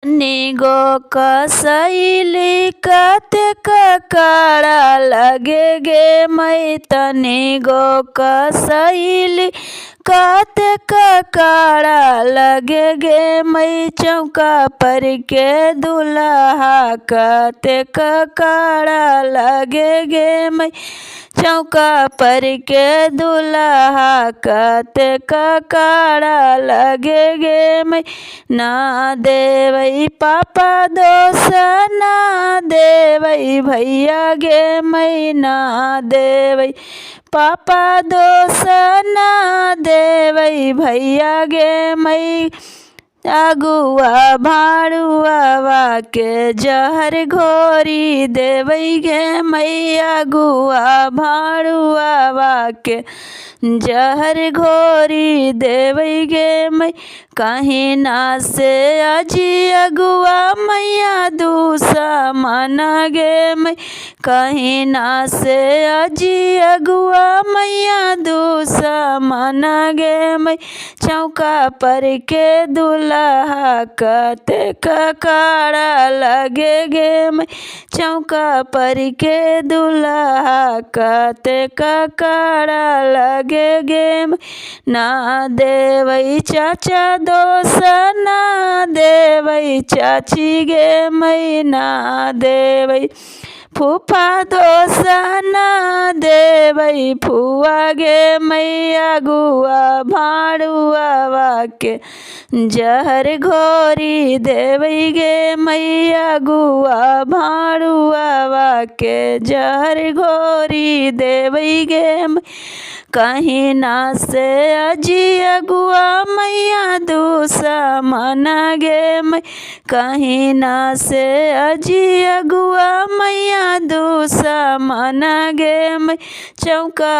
निगो कसैली कतेक काड़ा लगे गे मै तनिगो कसैली कतेक काड़ा लगे गे मै चौका पर के दुल्हा कतेक काड़ा लगे गे मै चौका पर के दुल्हा कतेक काड़ा लगे गे मै ना देवै पापा दोष ना देवै भैया गे मै ना देवै पापा दोष ना देवै भैया गे मै अगुआ भाड़ुआ के जहर घोरी देवै गे मै अगुआ भाड़ुआ के जहर घोरी देवै गे मै कहीं ना से अजी अगुआ मैया दूसा माना गे मै कहीं ना से अजी अगुआ मैया दूसा माना गे मै चौका पर के दुल्हा कतेक काड़ा लगे गे मै चौका पर के दुल्हा कतेक काड़ा लगे गे मै ना देवै चाचा दोष ना देवै चाची गे मै ना देवै फूफा दोष ना देवै फुआ गे मै अगुआ भाड़ुआ के जहर घोरी देवै गे मै अगुआ भाड़ुआ के जहर घोरी देवै गे मै कहीं ना से अजी अगुआ मैया दूसा माना गे मै कहीं ना से अजी अगुआ मैया दूसा माना गे मै चौका